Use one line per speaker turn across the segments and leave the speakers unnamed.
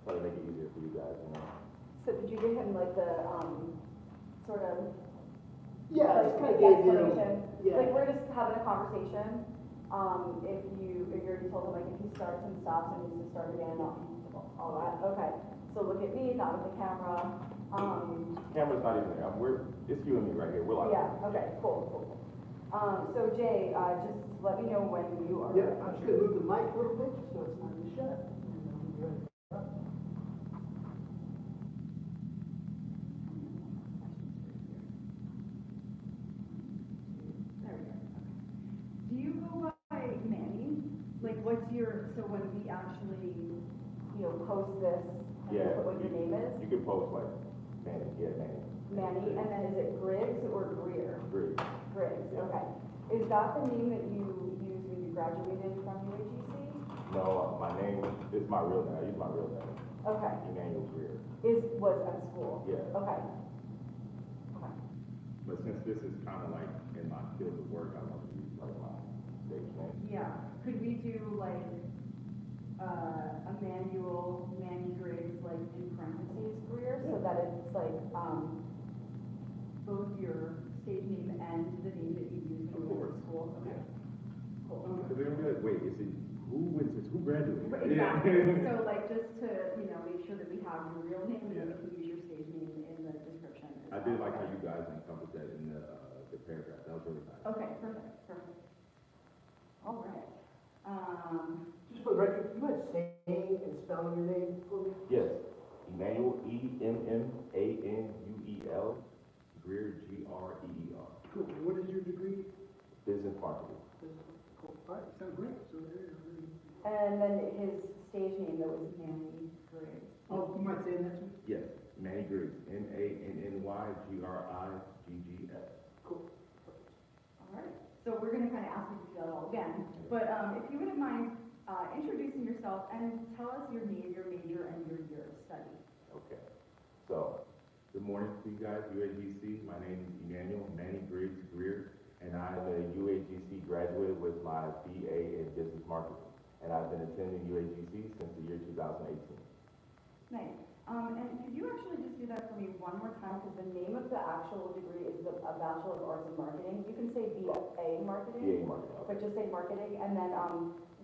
try to make it easier for you guys, you know.
So did you give him like the, sort of,
Yeah,
like,
just kind of
the
gave him,
explanation?
yeah.
Like, we're just having a conversation, if you already told him, like, if he starts and stops and needs to start again, all that, okay. So look at me, not at the camera,
Camera's not even there, it's you and me right here, we're like.
yeah, okay, cool. So Jay, just let me know when you are.
Yeah, I'm just gonna move the mic a little bit, just so it's not in the shot. And I'll be ready.
There we go. Do you go by Manny? Like, what's your, so when we actually, post this, and
Yeah.
put what your name is?
You can post like Manny, yeah, Manny.
Manny, and then is it Griggs or Greer?
Griggs.
Griggs,
Yeah.
okay. Is that the name that you used when you graduated from UAGC?
No, my name is my real name, I use my real name,
Okay,
Emmanuel Greer.
was at school?
Yeah.
Okay.
But since this is kind of like in my field of work, I want to use like my stage name.
Yeah, could we do like, Emmanuel, Manny Griggs, like in parentheses, Greer, so that it's like, both your stage name and the name that you used when you were at school? Okay. Cool.
Because they're gonna be like, wait, who graduated?
Exactly, so like just to, make sure that we have your real name and then
Yeah.
we can use your stage name in the description.
I did like how you guys encompassed that in the paragraph, that was really nice.
Okay, perfect. All right.
Just for the record, you mind saying and spelling your name for me?
Yes, Emmanuel, Emmanuel, Greer, Greer.
Cool. What is your degree?
Business marketing.
Cool. All right, sounds great. So there you go.
And then his stage name though was Manny Griggs.
Oh, you mind saying that too?
Yes, Manny Griggs, MANNY, GRIGGS.
Cool.
All right, so we're gonna kind of ask you to do that all again, but if you wouldn't mind introducing yourself and tell us your name, your major, and your year of study.
Okay, so, good morning to you guys, UAGC. My name is Emmanuel Manny Griggs Greer, and I'm a UAGC graduate with my BA in Business Marketing. And I've been attending UAGC since the year 2018.
Nice. And could you actually just do that for me one more time? Because the name of the actual degree is a Bachelor of Arts in Marketing. You can say BA Marketing.
BA Marketing, okay.
But just say marketing, and then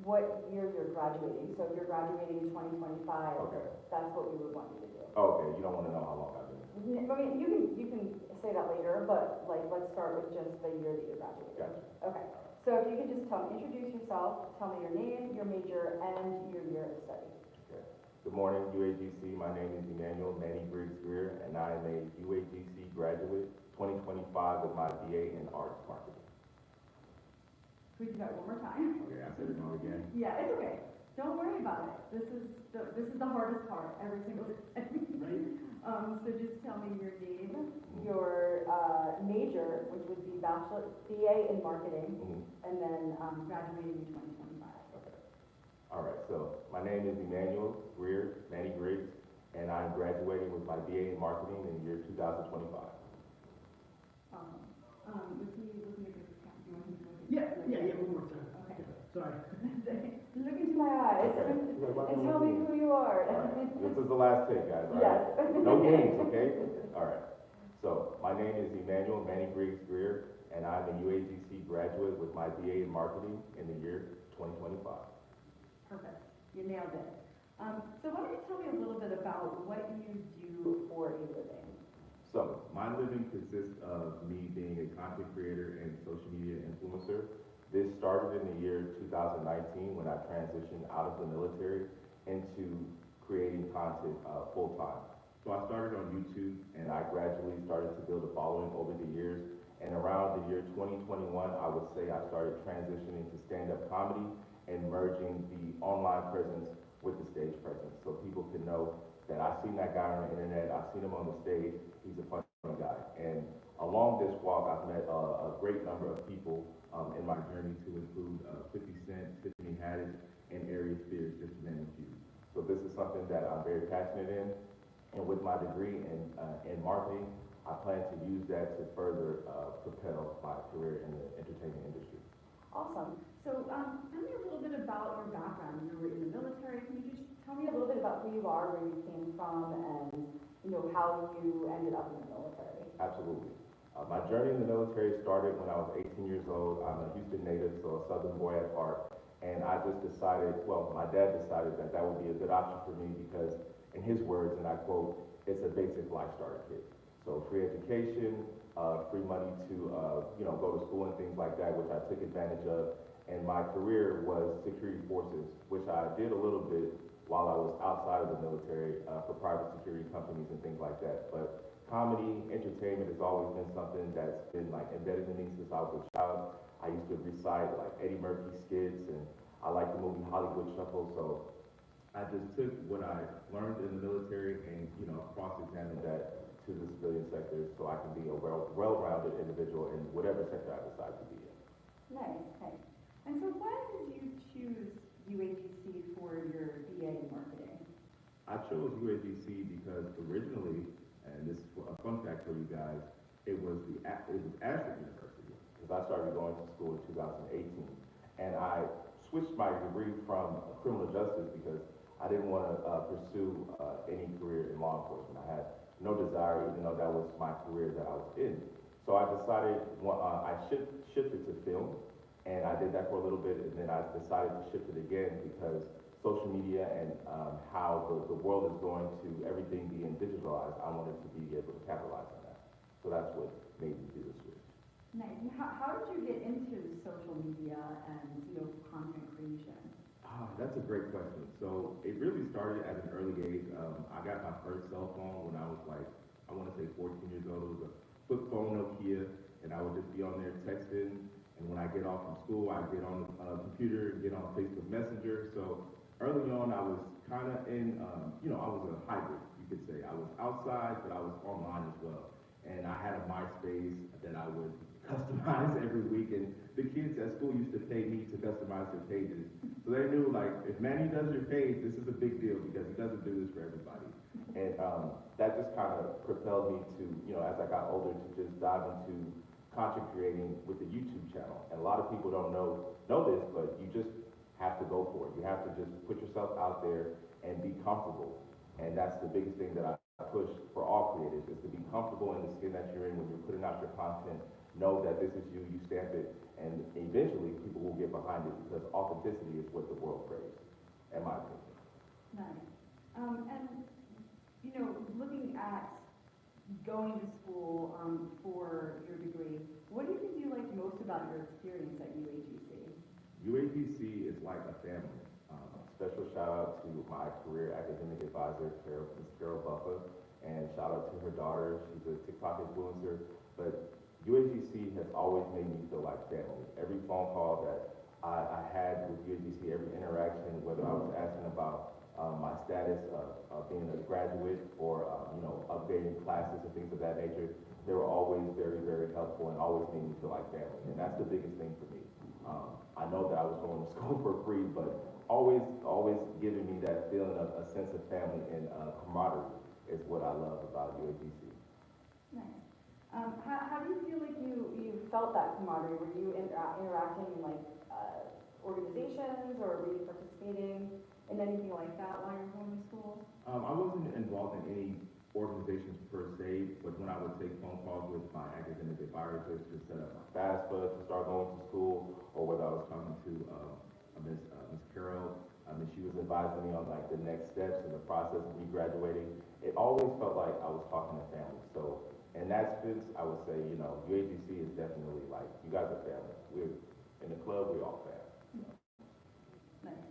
what year you're graduating. So if you're graduating in 2025,
Okay.
that's what we would want you to do.
Okay, you don't want to know how long I've been.
I mean, you can say that later, but like, let's start with just the year that you're graduating.
Gotcha.
Okay. So if you could just introduce yourself, tell me your name, your major, and your year of study.
Okay. Good morning, UAGC. My name is Emmanuel Manny Griggs Greer, and I am a UAGC graduate, 2025 with my BA in Arts Marketing.
Could we do that one more time?
Okay, I said it wrong again.
Yeah, it's okay. Don't worry about it. This is the hardest part every single time. So just tell me your name, your major, which would be BA in marketing, and then graduating in 2025.
Okay. All right, so my name is Emmanuel Greer, Manny Griggs, and I'm graduating with my BA in marketing in the year 2025.
Awesome. Was he looking at the count? You want him to look at
Yeah, one more time.
Okay.
Sorry.
Look into my eyes
Okay.
and tell me who you are.
All right. This is the last take, guys, all right?
Yes.
No games, okay? All right. So, my name is Emmanuel Manny Griggs Greer, and I'm a UAGC graduate with my BA in marketing in the year 2025.
Perfect. You nailed it. So why don't you tell me a little bit about what you do for a living?
So, my living consists of me being a content creator and social media influencer. This started in the year 2019 when I transitioned out of the military into creating content full-time. So I started on YouTube, and I gradually started to build a following over the years. And around the year 2021, I would say I started transitioning to stand-up comedy and merging the online presence with the stage presence. So people can know that I've seen that guy on the internet, I've seen him on the stage, he's a funny guy. And along this walk, I've met a great number of people in my journey, to include 50 Cent, Tiffany Haddish, and Aries Spears, just to name a few. So this is something that I'm very passionate in, and with my degree in marketing, I plan to use that to further propel my career in the entertainment industry.
Awesome. So tell me a little bit about your background. You were in the military. Can you just tell me a little bit about about who you are, where you came from, and, how you ended up in the military?
Absolutely. My journey in the military started when I was 18 years old. I'm a Houston native, so a Southern boy at heart. And I just decided, well, my dad decided that that would be a good option for me because, in his words, and I quote, it's a basic life starter kit. So free education, free money to, go to school and things like that, which I took advantage of. And my career was security forces, which I did a little bit while I was outside of the military for private security companies and things like that. But comedy, entertainment has always been something that's been like embedded in me since I was a child. I used to recite like Eddie Murphy skits, and I like the movie Hollywood Shuffle. So I just took what I learned in the military and cross-examined that to the civilian sector, so I can be a well-rounded individual in whatever sector I decide to be in.
Nice, nice. And so why did you choose UAGC for your BA in marketing?
I chose UAGC because originally, and this is a fun fact for you guys, it was Ashford University, because I started going to school in 2018, and I switched my degree from criminal justice because I didn't want to pursue any career in law enforcement. I had no desire, even though that was my career that I was in. So I decided, I shifted to film, and I did that for a little bit, and then I decided to shift it again because social media and how the world is going to everything being digitalized, I wanted to be able to capitalize on that. So that's what made me do the switch.
Nice. And how did you get into social media and, content creation?
That's a great question. So it really started at an early age. I got my first cell phone when I was like, I want to say 14 years old. It was a flip phone Nokia, and I would just be on there texting. And when I get off from school, I get on the computer and get on Facebook Messenger. So early on, I was kind of in, I was a hybrid, you could say. I was outside, but I was online as well. And I had a MySpace that I would customize every week. And the kids at school used to pay me to customize their pages. So they knew, like, if Manny does your page, this is a big deal because he doesn't do this for everybody. And that just kind of propelled me to, as I got older, to just dive into content creating with the YouTube channel. And a lot of people don't know this, but you just have to go for it. You have to just put yourself out there and be comfortable. And that's the biggest thing that I push for all creators, is to be comfortable in the skin that you're in when you're putting out your content. Know that this is you, you stamp it, and eventually people will get behind it because authenticity is what the world craves, in my opinion.
Nice. And, looking at going to school for your degree, what do you think you liked most about your experience at UAGC?
UAGC is like a family. Special shout out to my career academic advisor, Ms. Carol Buffa, and shout out to her daughter. She's a TikTok influencer. But UAGC has always made me feel like family. Every phone call that I had with UAGC, every interaction, whether I was asking about my status of being a graduate or updating classes and things of that nature, they were always very, very helpful and always made me feel like family. And that's the biggest thing for me. I know that I was going to school for free, but always giving me that feeling of a sense of family and camaraderie is what I love about UAGC.
Nice. How do you feel like you felt that camaraderie? Were you interacting in organizations, or were you participating in anything like that while you were going to school?
I wasn't involved in any organizations per se, but when I would take phone calls with my academic advisors to set up my FAFSA to start going to school, or whether I was talking to Miss Carol, and she was advising me on like the next steps in the process of me graduating, it always felt like I was talking to family. So in that sense, I would say, UAGC is definitely like, you guys are family. We're in the club, we're all family.
Nice.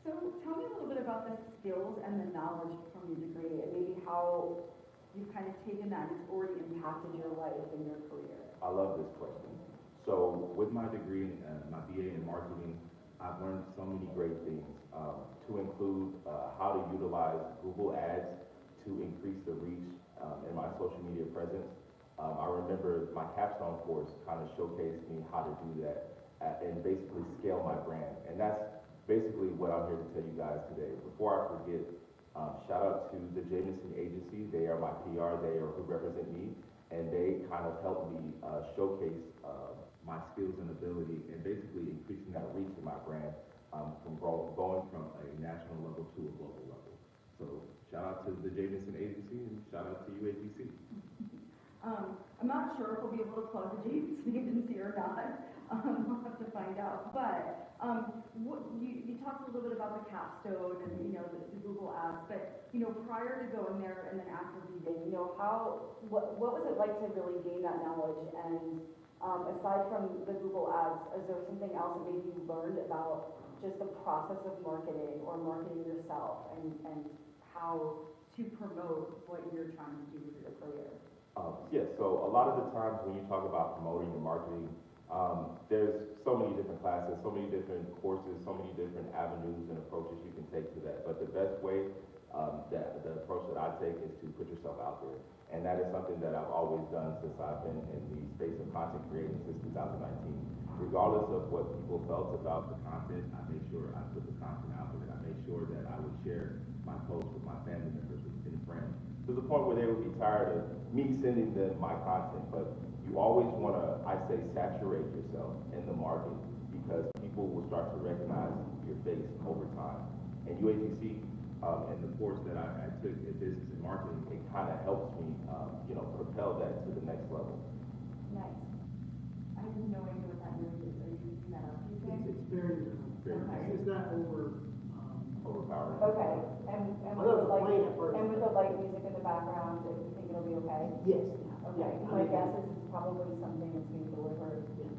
So tell me a little bit about the skills and the knowledge from your degree, and maybe how you've kind of taken that and it's already impacted your life and your career.
I love this question. So with my degree, my BA in marketing, I've learned so many great things, to include how to utilize Google Ads to increase the reach in my social media presence. I remember my capstone course kind of showcased me how to do that and basically scale my brand. And that's basically what I'm here to tell you guys today. Before I forget, shout out to the Jameson Agency. They are my PR, they are who represent me, and they kind of helped me showcase my skills and ability and basically increasing that reach in my brand from going from a national level to a global level. So shout out to the Jamison Agency and shout out to UAGC.
I'm not sure if we'll be able to plug the James Agency or not. We'll have to find out. But you talked a little bit about the capstone and the Google ads. But prior to going there and then after leaving, what was it like to really gain that knowledge? And aside from the Google ads, is there something else that maybe you learned about just the process of marketing or marketing yourself and how to promote what you're trying to do with your career?
Yes, so a lot of the times when you talk about promoting and marketing, there's so many different classes, so many different courses, so many different avenues and approaches you can take to that. But the best way, the approach that I take is to put yourself out there. And that is something that I've always done since I've been in the space of content creating since 2019. Regardless of what people felt about the content, I made sure I put the content out there. I made sure that I would share my posts with my family members and friends, to the point where they would be tired of me sending them my content. But you always want to, I say, saturate yourself in the market, because people will start to recognize your face over time. And UAGC, and the course that I took in business and marketing, it kind of helps me, propel that to the next level.
Nice. I have no idea what that noise is. Are you using that up?
It's very,
Okay.
it's not
Overpowering.
Okay, and
I thought it was playing at first.
with the light music in the background, do you think it'll be okay?
yes.
Okay,
Yeah,
my guess is it's probably something that's being delivered.
Yeah.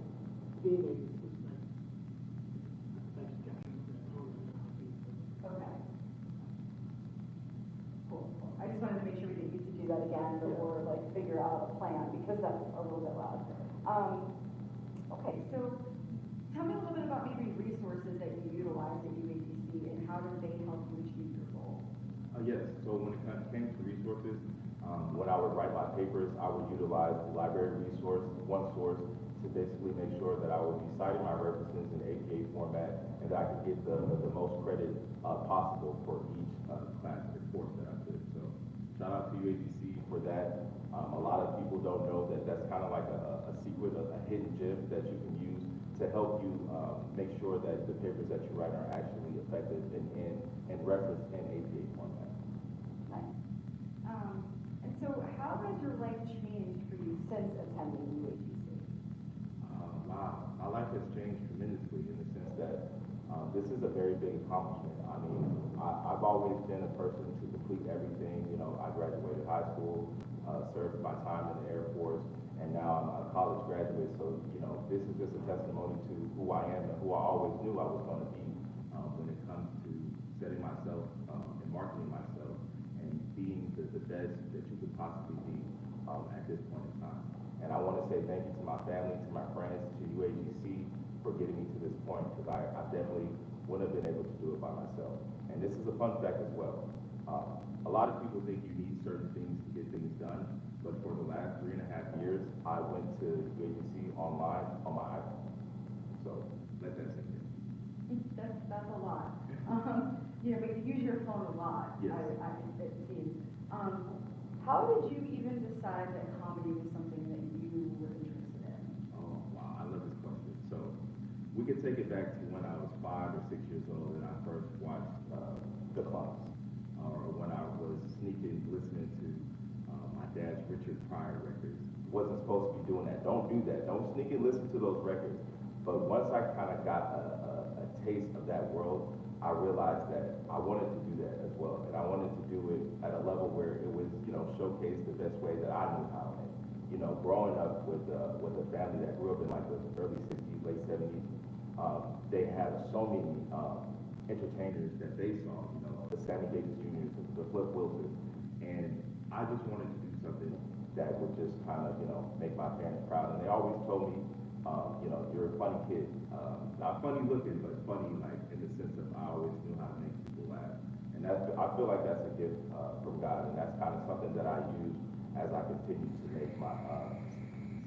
Being a, it's like, thanks, Josh.
Okay. Cool. I just wanted to make sure we didn't need to do that again or like figure out a plan, because that's a little bit loud. Okay, so tell me a little bit about maybe resources that you utilize at UAGC and how do they help you achieve your goal?
Yes, so when it came to resources, when I would write my papers, I would utilize the library resource, OneSource, to basically make sure that I would be citing my references in APA format and that I could get the most credit possible for each class or course that I took. So shout out to UAGC for that. A lot of people don't know that that's kind of like a secret, a hidden gem that you can use to help you make sure that the papers that you write are actually effective and referenced in APA format.
Nice. And so how has your life changed for you since attending UAGC?
Wow, my life has changed tremendously in the sense that this is a very big accomplishment. I mean, I've always been a person to complete everything. I graduated high school, served my time in the Air Force, and now I'm a college graduate. So, this is just a testimony to who I am and who I always knew I was going to be when it comes to setting myself and marketing myself and being the best that you could possibly be at this point in time. And I want to say thank you to my family, to my friends, to UAGC for getting me to this point, because I definitely wouldn't have been able to do it by myself. And this is a fun fact as well. A lot of people think you need certain things to get things done, but for the last 3.5 years, I went to UAGC online on my iPhone. So let that sink in.
That's a lot. But you use your phone a lot,
Yes.
it seems. How did you even decide that comedy was something that you were interested in?
Oh, wow, I love this question. So we can take it back to when I was 5 or 6 years old and I first watched The Clubs, or when I was sneaking, listening to my dad's Richard Pryor records. Wasn't supposed to be doing that. Don't do that. Don't sneak and listen to those records. But once I kind of got a taste of that world, I realized that I wanted to do that as well. And I wanted to do it at a level where it was, showcase the best way that I knew how. And, growing up with a family that grew up in like the early 60s, late 70s, they have so many entertainers that they saw, the Sammy Davis Jr., the Flip Wilson. And I just wanted to do something that would just kind of, make my parents proud. And they always told me, you're a funny kid. Not funny looking, but funny like in the sense of I always knew how to make people laugh. And I feel like that's a gift from God, and that's kind of something that I use as I continue to make my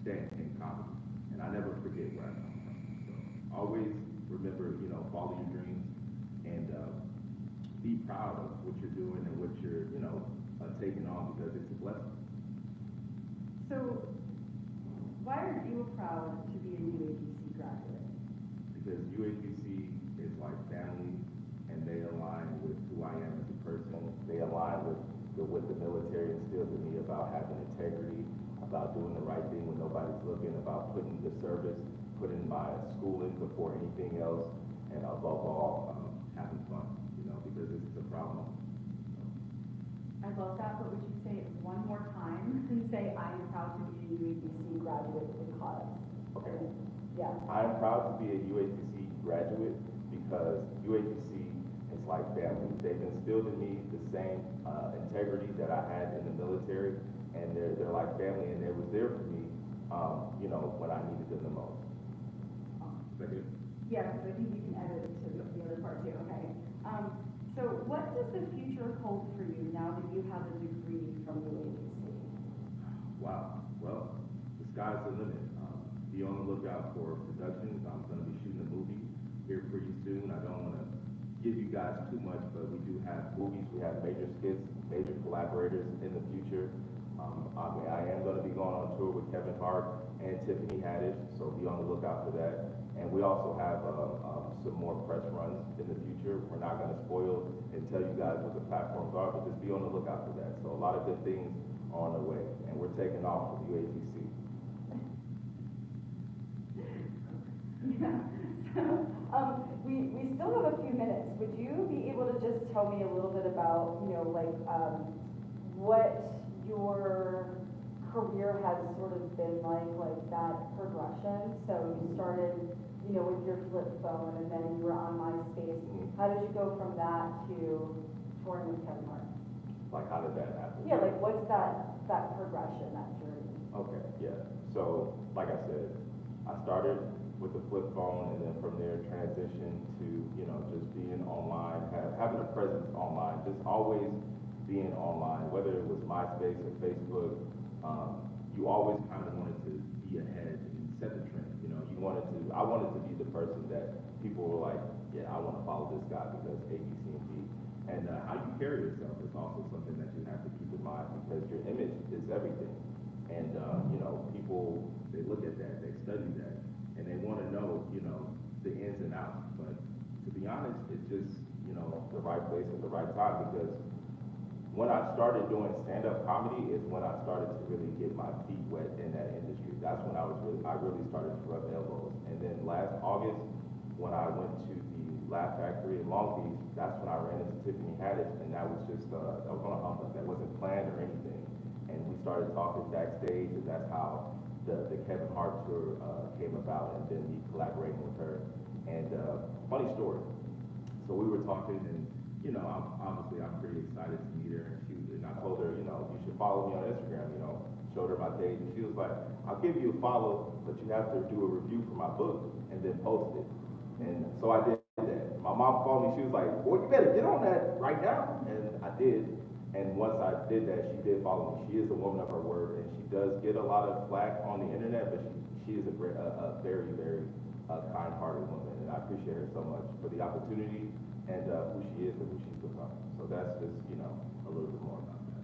stand in comedy. And I never forget where I come from. So always remember, follow your dreams and be proud of what you're doing and what you're, taking on, because it's a blessing.
So, why are you proud to be a UAGC graduate?
Because UAGC is like family, and they align instilled in me about having integrity, about doing the right thing when nobody's looking, about putting the service, putting my schooling before anything else, and above all, having fun, because this is a problem.
I love that, but would you say it one more time and say, I am proud to be a UABC graduate because?
Okay.
Yeah.
I am proud to be a UABC graduate because UABC is like family. They've instilled in me the same integrity that I had in the military, and they're like family, and they was there for me, when I needed them the most. Is that good?
Yeah, because I think you can edit it to the other part too, okay? So what does the future hold for you now that you have a degree from UABC?
Wow. Well, the sky's the limit. Be on the lookout for productions. I'm going to be shooting a movie here pretty soon. I don't want to give you guys too much, but we do have movies. We have major skits, major collaborators in the future. I am going to be going on tour with Kevin Hart and Tiffany Haddish, so be on the lookout for that. And we also have some more press runs in the future. We're not going to spoil and tell you guys what the platforms are, but just be on the lookout for that. So a lot of good things are on the way, and we're taking off for the UABC.
Yeah. So, we still have a few minutes. Would you be able to just tell me a little bit about, what your career has sort of been like that progression? So you started, with your flip phone, and then you were on MySpace.
Mm-hmm.
How did you go from that to touring with Kevin Hart?
Like, how did that happen?
Yeah, like what's that progression, that journey?
Okay, yeah. So, like I said, I started with the flip phone, and then from there transitioned to, just being online, having a presence online, just always being online, whether it was MySpace or Facebook. You always kind of wanted to be ahead and set the trend. I wanted to be the person that people were like, yeah, I want to follow this guy because A, B, C, and D. And how you carry yourself is also something that you have to keep in mind, because your image is everything. And, people, they look at that, they study that, and they want to know, the ins and outs. But to be honest, it's just, the right place at the right time, because when I started doing stand-up comedy is when I started to really get my feet wet in that industry. That's when I really started to rub elbows. And then last August, when I went to the Laugh Factory in Long Beach, that's when I ran into Tiffany Haddish, and that was just, that was on a hump. That wasn't planned or anything. And we started talking backstage, and that's how the Kevin Hart tour came about, and then me collaborating with her. And funny story. So we were talking, and I'm pretty excited to meet her. And I told her, you should follow me on Instagram. Showed her my page, and she was like, I'll give you a follow, but you have to do a review for my book and then post it. And so I did that. My mom called me. She was like, boy, you better get on that right now. And I did. And once I did that, she did follow me. She is a woman of her word, and she does get a lot of flack on the internet, but she is a very, very kind-hearted woman, and I appreciate her so much for the opportunity and who she is and who she's become. So that's just, a little bit more about that.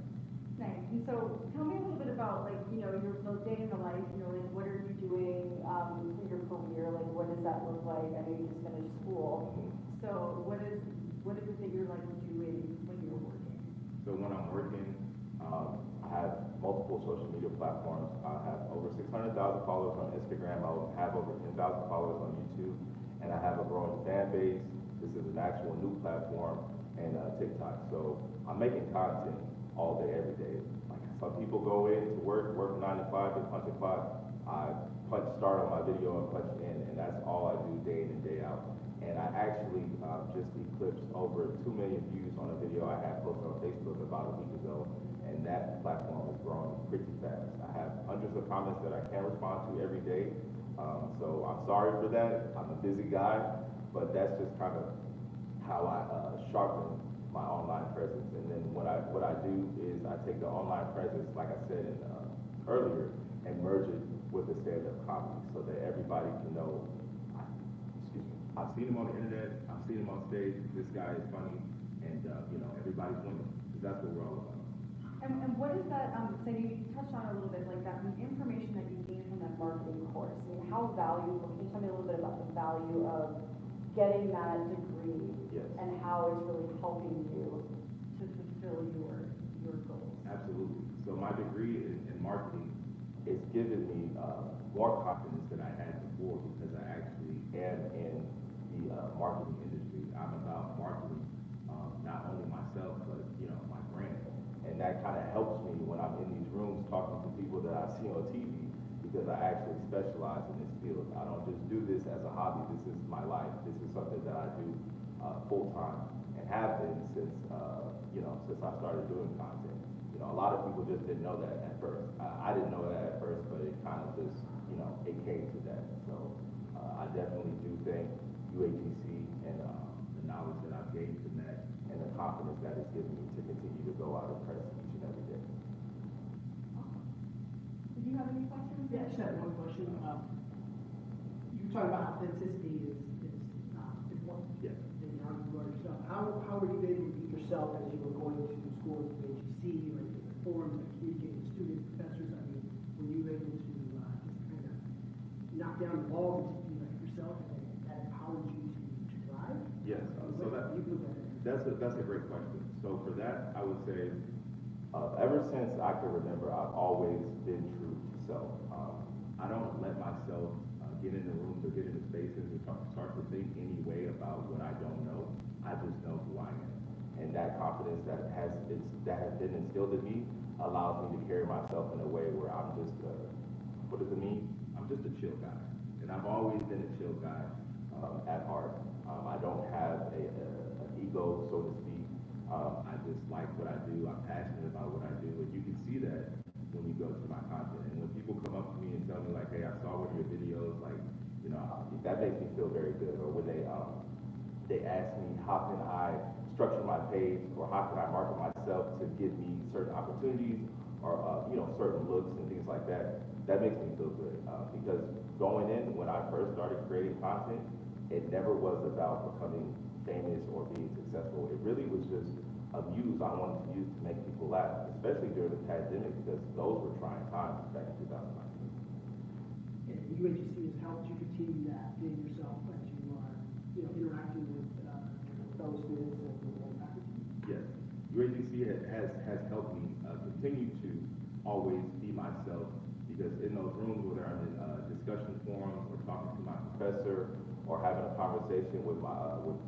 Nice. And so tell me a little bit about, your day in the life, what are you doing for your career? Like, what does that look like? I know you just finished school.
Mm-hmm.
So what is it that you're doing when you're working?
So when I'm working, I have multiple social media platforms. I have over 600,000 followers on Instagram. I have over 10,000 followers on YouTube, and I have a growing fan base. This is an actual new platform, and TikTok. So I'm making content all day, every day. Like, some people go in to work 9 to 5, and punch a clock. I punch start on my video and punch in, and that's all I do day in and day out. And I actually just eclipsed over 2 million views on a video I had posted on Facebook about a week ago, and that platform is growing pretty fast. I have hundreds of comments that I can't respond to every day, so I'm sorry for that. I'm a busy guy, but that's just kind of how I sharpen my online presence. And then what I do is I take the online presence, like I said earlier, and merge it with the stand-up comedy so that everybody can know, I've seen him on the internet, I've seen him on stage, this guy is funny, and everybody's winning, because that's what we're all about.
And what is that, so you touched on it a little bit, like that, the information that you gained from that marketing course. I mean, how valuable, can you tell me a little bit about the value of getting that degree?
Yes.
And how it's really helping you to fulfill your goals?
Absolutely. So my degree in marketing has given me more confidence than I had before because I actually am in the marketing industry. I'm about marketing not only myself but my brand, and that kind of helps me when I'm in these rooms talking to people that I see on TV because I actually specialize in this field. I don't just do this as a hobby. This is my life. This is something that I do full time and have been since since I started doing content. A lot of people just didn't know that at first. I didn't know that at first, but it kind of just, it came to that. So I definitely do thank UAGC and the knowledge that I've gained from that and the confidence that it's given me to continue to go out and press each and every day.
Awesome. Did you have any questions?
Yeah, I just had one question. You were talking about authenticity is important.
Yes.
In how you grow yourself. How were you able to be yourself as you were going to school at UAGC, like different forums, like communicating with students, professors? I mean, were you able to just kind of knock down the walls and just be like yourself, and that empowered you to thrive?
Yes. So that's a great question. So for that, I would say, ever since I can remember, I've always been true to self. I don't let myself get into rooms or get into spaces and start to think any way about what I don't know. I just know who I am. And that confidence that has been instilled in me allows me to carry myself in a way where I'm just, what does it mean? I'm just a chill guy. And I've always been a chill guy at heart. I don't have an ego, so to speak. I just like what I do. I'm passionate about what I do. And you can see that when you go to my content. And when people come up to me and tell me like, hey, I saw one of your videos, like, that makes me feel very good. Or when they ask me, how can I structure my page, or how can I market myself to give me certain opportunities, or certain looks and things like that, that makes me feel good. Because going in, when I first started creating content, it never was about becoming famous or being successful. It really was just a muse I wanted to use to make people laugh, especially during the pandemic, because those were trying times back in 2019.
And UAGC has helped you continue that, being yourself as you are, interacting with fellow students and faculty.
Yes, UAGC has helped me continue to always be myself, because in those rooms, whether I'm in discussion forums or talking to my professor or having a conversation with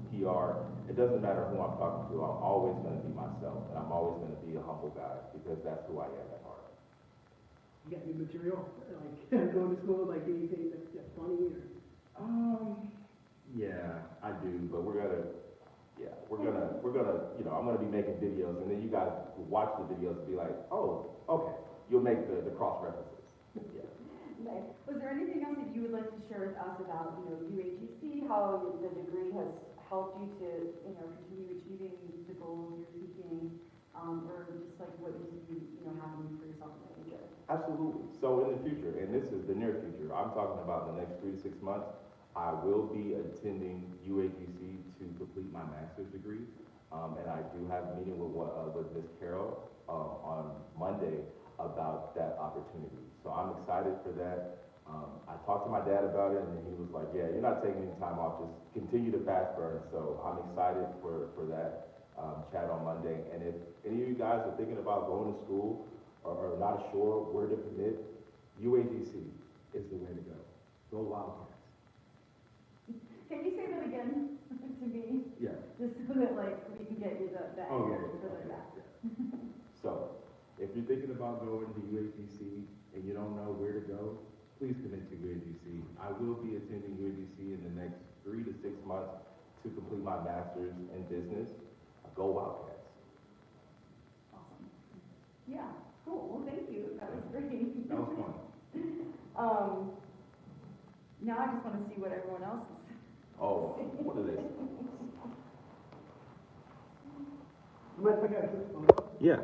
PR, it doesn't matter who I'm talking to. I'm always going to be myself, and I'm always going to be a humble guy because that's who I am at heart.
You got any material, like going to school, like anything that's funny or?
Yeah, I do, but we're gonna, I'm gonna be making videos, and then you guys watch the videos and be like, oh, okay, you'll make the cross references. Yeah.
Nice. Was there anything else that you would like to share with us about, UAGC, how the degree has helped you to, continue achieving the goals you're seeking, or just like what you see, happening for yourself in the future?
Absolutely. So in the future, and this is the near future, I'm talking about the next 3 to 6 months, I will be attending UAGC to complete my master's degree, and I do have a meeting with Ms. Carroll on Monday about that opportunity. So I'm excited for that. I talked to my dad about it, and he was like, yeah, you're not taking any time off, just continue to fast burn. So I'm excited for that chat on Monday. And if any of you guys are thinking about going to school or not sure where to commit, UAGC is the way to go. Go Wildcats.
Can you say that again to me?
Yeah.
Just so that we can get you the
Oh, yeah.
for
Okay,
that.
yeah. So, if you're thinking about going to UAGC and you don't know where to go, please commit to UAGC. I will be attending UAGC in the next 3 to 6 months to complete my master's in business. Go Wildcats.
Awesome. Yeah, cool. Well, thank you. That was great.
That was fun.
Now I just want to see what everyone else is.
Oh, what are they?
You might pick out a quick photo?
Yeah.